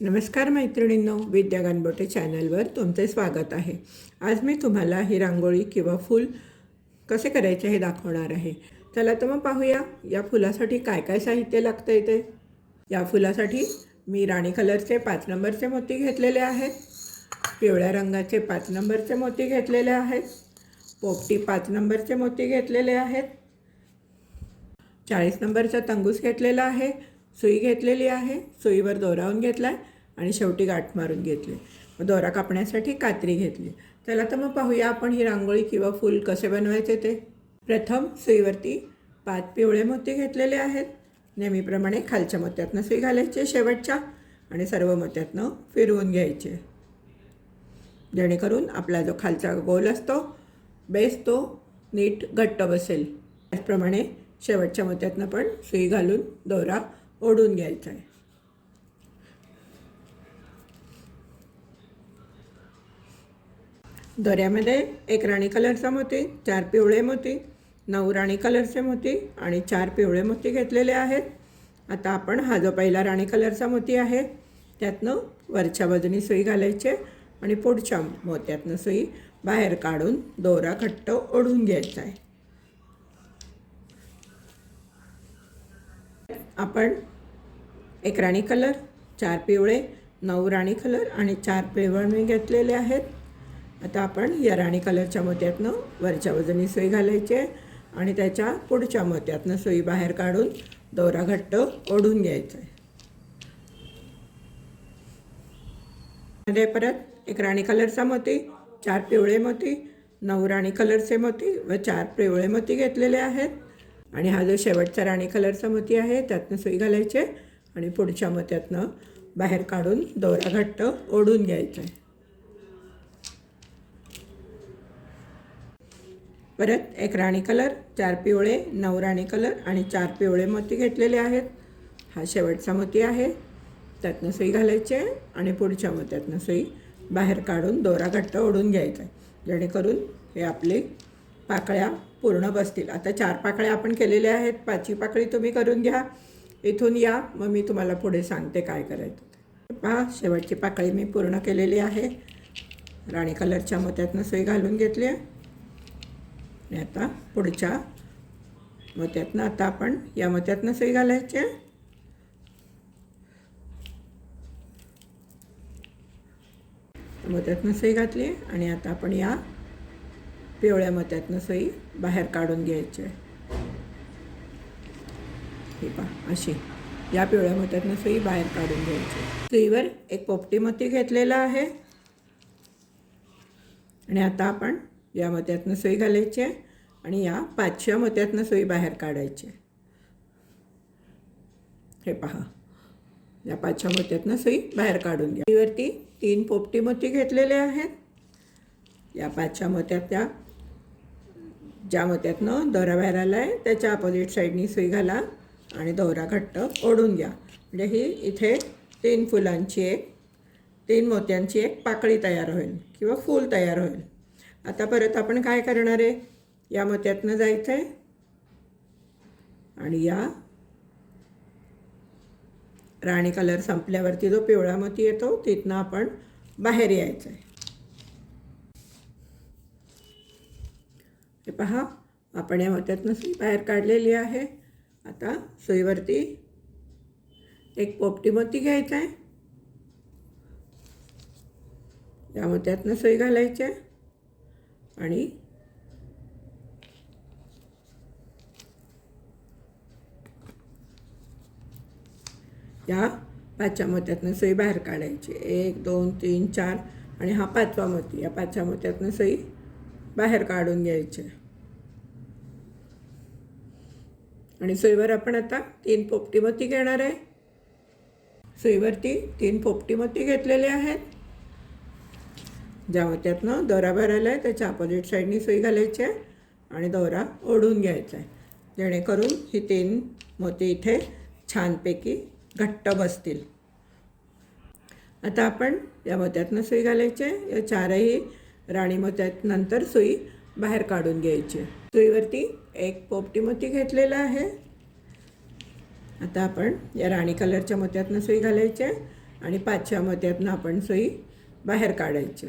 नमस्कार मैत्रिणींनो, विद्या गानबोटे चॅनलवर तुमचे स्वागत आहे। आज मी तुम्हाला ही रांगोळी किंवा फूल कसे करायचे हे दाखवणार आहे। चला तर मग पाहूया या फुलासाठी काय काय साहित्य लागतं ते। या फुलासाठी मी राणी कलरचे 5 नंबरचे मोती घेतलेले आहेत, पिवळ्या रंगाचे 5 नंबरचे मोती घेतलेले आहेत, पोपटी 5 नंबरचे मोती घेतलेले आहेत, 40 नंबरचा तंगूस घेतलेला आहे, सुई घेतलेली आहे, सुईवर दोरावून घेतलाय आणि शेवटी गाठ मारून घेतली, दोरा कापण्यासाठी कात्री घेतली। चला तर मग पाहूया आपण ही रांगोळी किंवा फूल कसे बनवायचे ते। प्रथम सुईवरती 5 पिवळे मोती घेतलेले आहेत। नेहमीप्रमाणे खालच्या मोत्यातनं सुई घालायची शेवटच्या आणि सर्व मोत्यातनं फिरवून घ्यायचे, जेणेकरून आपला जो खालचा गोल असतो बेस तो नीट घट्ट बसेल। त्याचप्रमाणे शेवटच्या मोत्यातनं पण सुई घालून दोरा ओढून घ्यायचा आहे। दोऱ्यामध्ये 1 राणी कलरचा मोती, 4 पिवळे मोती, 9 राणी कलरचे मोती आणि 4 पिवळे मोती घेतलेले आहेत। आता आपण हा जो पहिला राणी कलरचा मोती आहे त्यातनं वरच्या बाजूने सुई घालायचे आणि पुढच्या मोत्यातनं सुई बाहेर काढून दोरा घट्ट ओढून घ्यायचा आहे। आपण 1 राणी कलर, 4 पिवळे, 9 राणी कलर आणि 4 पिवळे घेतलेले आहेत। आता आपण या राणी कलरच्या मोत्यातनं वरच्या बाजूने सुई घालायची आणि त्याच्या पुढच्या मोत्यातनं सुई बाहेर काढून दोरा घट्ट ओढून घ्यायचा आहे। मध्ये परत 1 राणी कलरचा मोती, 4 पिवळे मोती, 9 राणी कलरचे मोती व 4 पिवळे मोती घेतलेले आहेत आणि हा जो शेवटचा राणी कलरचा मोती आहे त्यातनं सुई घालायचे आणि पुढच्या मोत्यातनं बाहेर काढून दोरा घट्ट ओढून घ्यायचा आहे। परत 1 राणी कलर, 4 पिवळे, 9 राणी कलर आणि 4 पिवळे मोती घेतलेले आहेत। हा शेवटचा मोती आहे, त्यातनं सुई घालायचे आणि पुढच्या मोत्यातनं सुई बाहेर काढून दोरा घट्ट ओढून घ्यायचा आहे, जेणेकरून हे आपले पाकळ्या पूर्ण बसतील। आता 4 पाकळ्या आपण केलेल्या आहेत, 5वी पाकळी तुम्ही करून घ्या। इथून या, मग मी तुम्हाला पुढे सांगते काय करायचं। पहा, शेवटची पाकळी मी पूर्ण केलेली आहे। राणी कलरच्या मोत्यातनं सुई घालून घेतली आहे आणि आता पुढच्या मोत्यातनं आता आपण या मोत्यातनं सुई घालायची आहे, मोत्यातनं सुई घातली आणि आता आपण या पिवळ्या मोत्यातनं सुई बाहेर काढून घ्यायची आहे। हे पहा, अशी या पिवळ्या मोत्यातनं सुई बाहेर काढून घ्यायची। सुईवर 1 पोपटी मोती घेतलेला आहे आणि आता आपण या मोत्यातनं सुई घालायची आहे आणि या 5व्या मोत्यातनं सुई बाहेर काढायची। हे पहा, या 5व्या मोत्यातनं सुई बाहेर काढून घ्या। सुईवरती 3 पोपटी मोती घेतलेले आहेत। या 5व्या मोत्यातल्या ज्या मोत्यातनं दोरा बाहेर आला आहे त्याच्या अपोजिट साईडनी सुई घाला आणि दोरा घट्ट ओढून घ्या, म्हणजे ही इथे 3 फुलांची 3 मोत्यांची एक पाकळी तयार होईल किंवा फूल तयार होईल। आता परत आपण काय करणार आहे, या मोत्यातनं जायचं आहे आणि या राणी कलर संपल्यावरती जो पिवळा मोती येतो तिथनं आपण बाहेर यायचं आहे। हे पहा, आपण या मोत्यातनं सुई बाहेर काढलेली आहे। आता सुईवरती 1 पोपटी मोती घ्यायचा आहे, या मोत्यातनं सुई घालायची आणि या 5व्या मोत्यातनं सुई बाहेर काढायची। 1 2 3 4 आणि हा 5वा मोती, या 5व्या मोत्यातनं सुई बाहेर काढून घ्यायची आणि सुईवर आपण आता 3 पोपटी मोती घेणार आहे। सुईवरती 3 पोपटी मोती घेतलेले आहेत। ज्या मोत्यातनं दोरा बाहेर आला आहे त्याच्या अपोजिट साईडनी सुई घालायची आणि दोरा ओढून घ्यायचा आहे, जेणेकरून ही 3 मोती इथे छानपैकी घट्ट बसतील। आता आपण या मोत्यातनं सुई घालायची, या 4ही राणी मोत्यानंतर सुई बाहेर काढून घ्यायची। सुईवरती 1 पोपटी मोती घेतलेला आहे। आता आपण या राणी कलरच्या मोत्यातनं सुई घालायची आणि 5व्या मोत्यातनं आपण सुई बाहेर काढायची.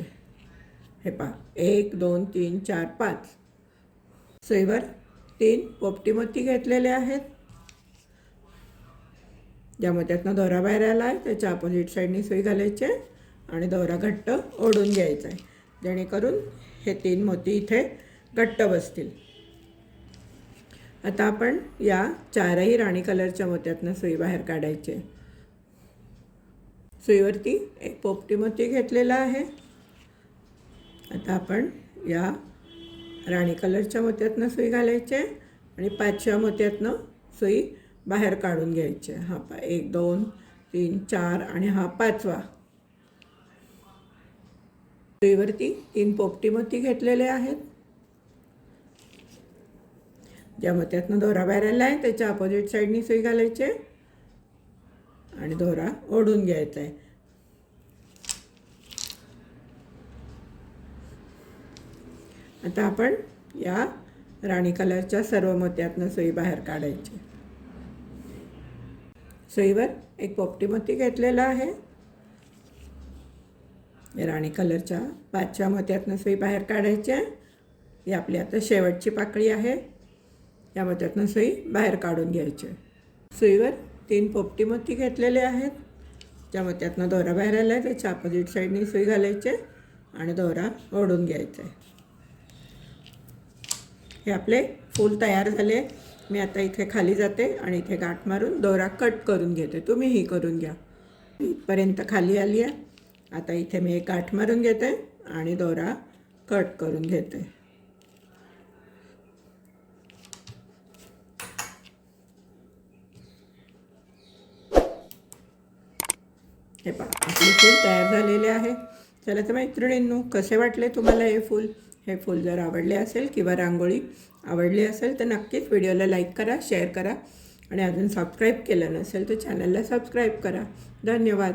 हे पहा 1 2 3 4 5. सुईवर 3 पोपटी मोती घेतलेले आहेत. ज्या मोत्यातनं दोरा बाहेर आला आहे त्याच्या अपोजिट साईडनी सुई घालायची आणि दोरा घट्ट ओढून घ्यायचा आहे, जेणेकरून हे 3 मोती इथे घट्ट बसतील. आता आपण या 4ही राणी कलरच्या मोत्यातनं सुई बाहेर काढायची. सुईवरती एक पोपटी मोती घेतलेला आहे. आता आपण या राणी कलरच्या मोत्यातनं सुई घालायची आणि 5व्या मोत्यातनं सुई बाहेर काढून घ्यायचे. हा 1 2 3 4 आणि हा 5वा. सुईवरती 3 पोपटी मोती घेतलेले आहेत. ज्या मोत्यातनं दोरा बाहेर आला आहे त्याच्या अपोजिट साईडनी सुई घालायची आणि दोरा ओढून घ्यायचा आहे. आता आपण या राणी कलरच्या सर्व मोत्यातनं सुई बाहेर काढायची. सुईवर एक पोपटी मोती घेतलेला आहे. राणी कलरच्या 5व्या मोत्यातनं सुई बाहेर काढायची आहे. ही आपली आता शेवटची पाकळी आहे. या मोत्यातनं सुई बाहेर काढून घ्यायची. सुईवर 3 पोपटी मोती घेतलेले आहेत. ज्या मोत्यातनं दोरा बाहेर आला आहे त्याच्या अपोजिट साईडनी सुई घालायची आणि दोरा ओढून घ्यायचा आहे. हे आपले फूल तयार झाले. मी आता इथे खाली जाते आणि इथे गाठ मारून दोरा कट करून घेते. तुम्हीही करून घ्या. इथपर्यंत खाली आली आहे. आता इथे मी एक गाठ मारून घेते आणि दोरा कट करून घेते. हे पहा आपले फूल तयार झालेले आहे. चला तर मैत्रिणींनो, कसे वाटले तुम्हाला हे फूल? हे फूल जर आवडले असेल किंवा रांगोळी आवडली असेल तर नक्कीच व्हिडिओला लाईक करा, शेअर करा आणि अजून सबस्क्राईब केलं नसेल तर चॅनलला सबस्क्राईब करा. धन्यवाद.